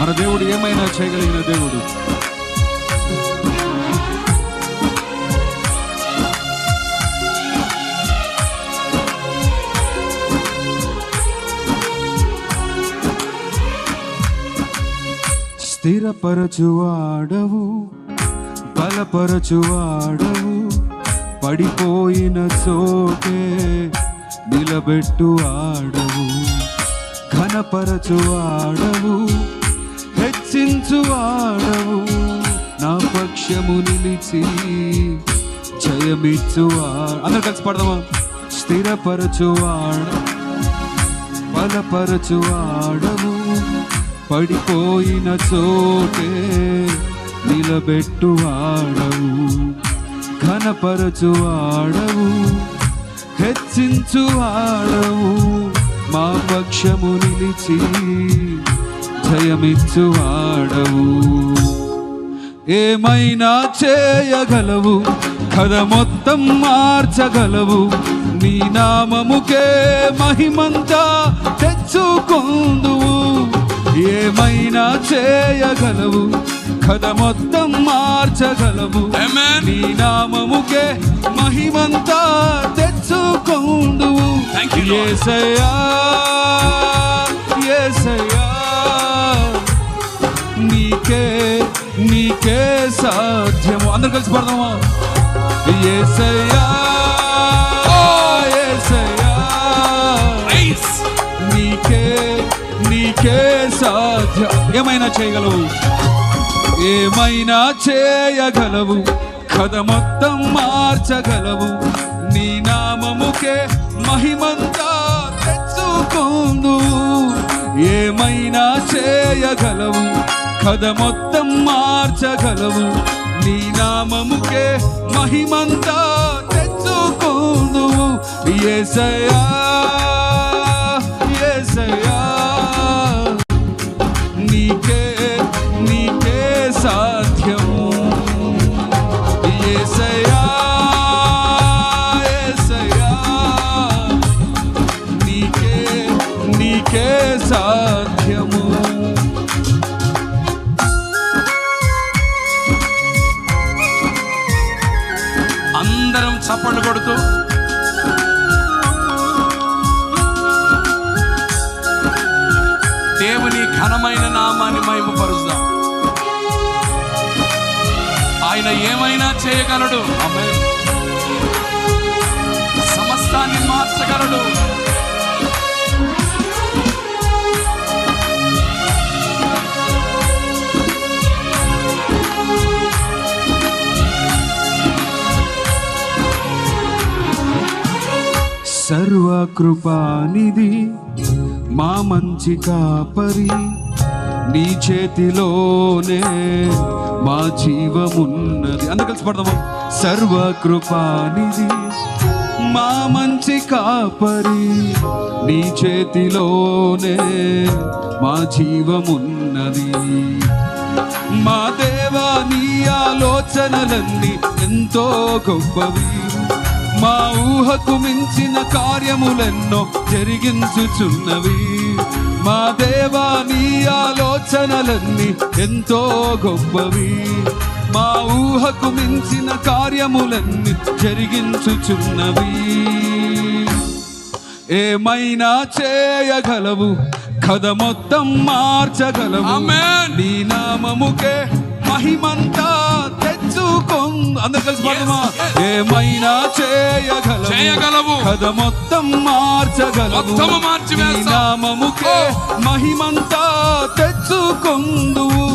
మన దేవుడు ఏమైనా చేయగలిగిన దేవుడు. స్థిరపరచువాడవు, బలపరచువాడవు, పడిపోయిన చోటే నిలబెట్టువాడవు, ఘనపరచువాడవు, హెచ్చించువాడవు, నా పక్షము నిలిచి జయమిచ్చువాడు. అందరూ కలిసి పడదామా? స్థిరపరచువాడు, బలపరచువాడవు, పడిపోయిన చోటే నిలబెట్టువాడవు, ఘనపరచువాడవు, హెచ్చించువాడవు, మా పక్షము నిలిచి జయమిచ్చువాడవు. ఏమైనా చేయగలవు, కథ మొత్తం మార్చగలవు, నీ నామముకే మహిమంతా తెచ్చుకొందువు. ఏమైనా చేయగలవు, కథ మొత్తం మార్చగలవు, నీ నామముకే మహిమంతా తెచ్చుకొందువు. యేసయ్యా యేసయ్యా, నీకే సాధ్యము. అందరూ కలిసి పడదామా? యేసయ్యా యేసయ్యా, నీకే సాధ్యం. ఏమైనా చేయగలవు, ఏమైనా చేయగలవు, కథ మొత్తం మార్చగలవు, నీ నామముకే మహిమంతా తెచ్చుకొందువు. ఏమైనా చేయగలవు, కథ మొత్తం మార్చగలవు, నీ నామముకే మహిమంతా తెచ్చుకొందువు. యేసయ్యా యేసయ్యా, నీకే సాధ్యము. యేసయ్యా యేసయ్యా, నీకే సాధ్యము. అందరం చప్పట్లు కొడుతూ దేవుని ఘనమైన నామాన్ని మహిమపరుద్దాం. ఆయన ఏమైనా చేయగలడు, సమస్తాన్ని మార్చగలడు. సర్వకృపానిధి మా మంచి కాపరి, నీ చేతిలోనే మా జీవమున్నది. అందరూ కలిసి పడదామా? సర్వకృపానిధి మా మంచి కాపరి, నీ చేతిలోనే మా జీవమున్నది. మా దేవా, నీ ఆలోచనలన్నీ ఎంతో గొప్పవి, మా ఊహకు మించిన కార్యములెన్నో జరిగించుచున్నవి. మా దేవా, నీ ఆలోచనలన్నీ ఎంతో గొప్పవి, మా ఊహకు మించిన కార్యములన్నీ జరిగించుచున్నవి. ఏమైనా చేయగలవు, కథ మొత్తం మార్చగలవు, నీ నామముకే మహిమంతా తెచ్చుకొందు. అందరూ కలిసి పడదామా? ఏమైనా చేయగలవు, కథ మొత్తం మార్చగలవు, నీ నామముకే మహిమంతా తెచ్చుకొందువు.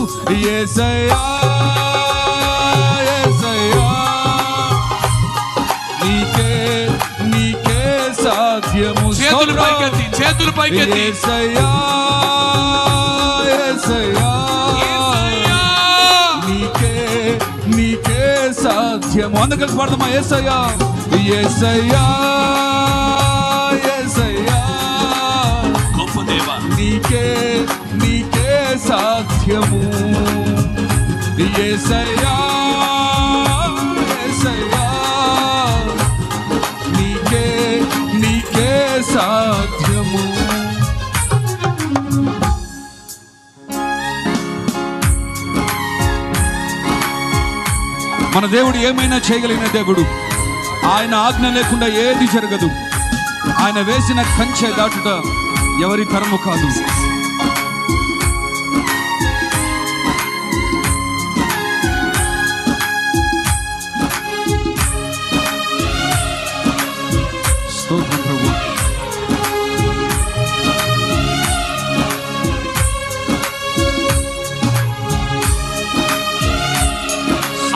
యేసయ్యా యేసయ్యా, నీకే సాధ్యము. చేతులు పైకెత్తి యేసయ్యా యేసయ్యా, నీకే సాధ్యము. అందరూ కలిసి పాడదామా? యేసయ్యా యేసయ్యా యేసయ్యా, గొప్ప దేవా, నీకే సాధ్యము. యేసయ్యా యేసయ్యా, నీకే సాధ్యము. మన దేవుడు ఏమైనా చేయగలిగిన దేవుడు. ఆయన ఆజ్ఞ లేకుండా ఏది జరగదు. ఆయన వేసిన కంచె దాటుట ఎవరి తరము కాదు. స్తోత్రం ప్రభు.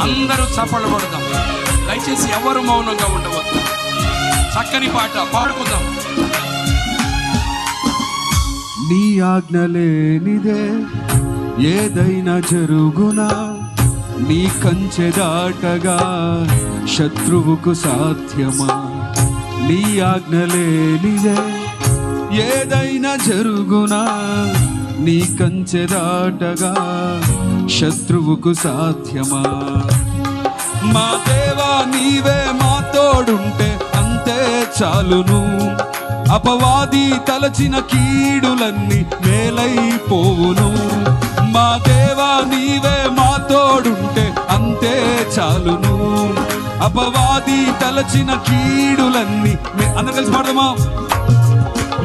అందరూ చప్పట్లు కొడదాం. దయచేసి ఎవరు మౌనంగా ఉండవద్దు. చక్కని పాట పాడుకుందాం. నీ ఆజ్ఞ లేనిదే ఏదైనా జరుగునా, నీ కంచె దాటగా శత్రువుకు సాధ్యమా? నీ ఆజ్ఞ లేనిదే ఏదైనా జరుగునా, నీ కంచె దాటగా శత్రువుకు సాధ్యమా? మా దేవా నీవే మా తోడుంటే అంతే చాలును. అపవాది తలచిన కీడులన్నీ మేలైపోవును. మా దేవా నీవే మా తోడుంటే అంతే చాలును. అపవాది తలచిన కీడులన్నీ అందరూ కలిసి పాడదామా?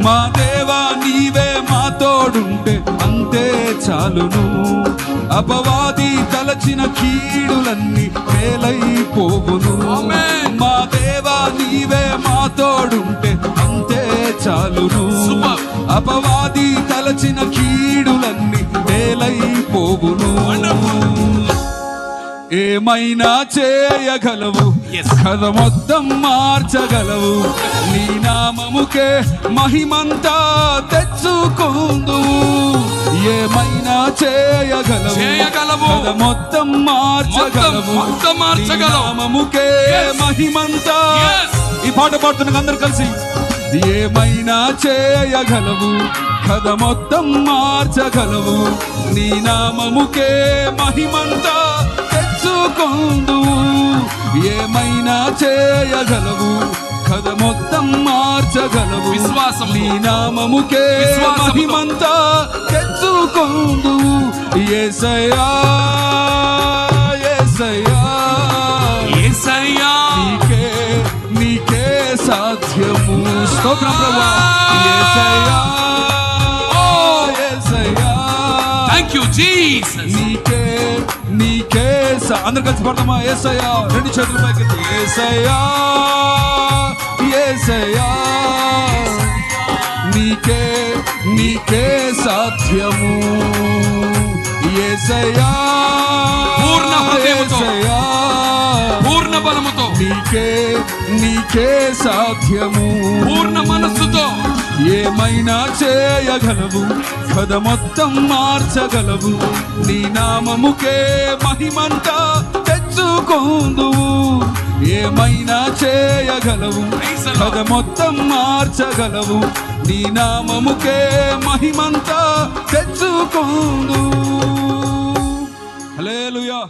మా దేవా నీవే మా తోడుంటే అంతే చాలును. అపవాది తలచిన కీడులన్నీ మేలైపోవును. మా దేవా నీవే మా తోడుంటే అంతే చాలును. అపవాది తలచిన కీడులన్నీ మేలైపోవును. ఏమైనా చేయగలవు, కథ మొత్తం మార్చగలవు. నీ నామముకే మహిమంతా తెచ్చుకుందువు. ఏమైనా చేయగలవు, కథ మొత్తం మార్చగలవు. నీ నామముకే మహిమంతా. ఈ పాట పాడుతున్న అందరు కలిసి. ఏమైనా చేయగలవు, కథ మొత్తం మార్చగలవు. నీ నామముకే మహిమంతా తెచ్చుకుందువు. ఏమైనా చేయగలవు, కథ మొత్తం మార్చగలవు. విశ్వాసం. నీ నామముకే మహిమంతా తెచ్చుకుందువు. యేసయ్యా యేసయ్యా యేసయ్యా నీకే సాధ్యము. స్తోత్రం ప్రభువా. యేసయ్యా యేసయ్యా థాంక్ యూ జీసస్. నీకే అందరు కలిసి పడతామా? యేసయ్యా రెండు చేతుల పైకి. యేసయ్యా యేసయ్యా నీకే సాధ్యము. యేసయ్యా పూర్ణ హృదయముతో, పూర్ణ బలముతో, నీకే సాధ్యము. పూర్ణ మనస్సుతో ఏమైనా చేయగలవు, కథ మొత్తం మార్చగలవు. నీ నామముకే మహిమంతా తెచ్చుకుందువు. ఏమైనా చేయగలవు, కథ మొత్తం మార్చగలవు. నీ నామముకే మహిమంతా తెచ్చుకుందువు. హల్లెలూయా.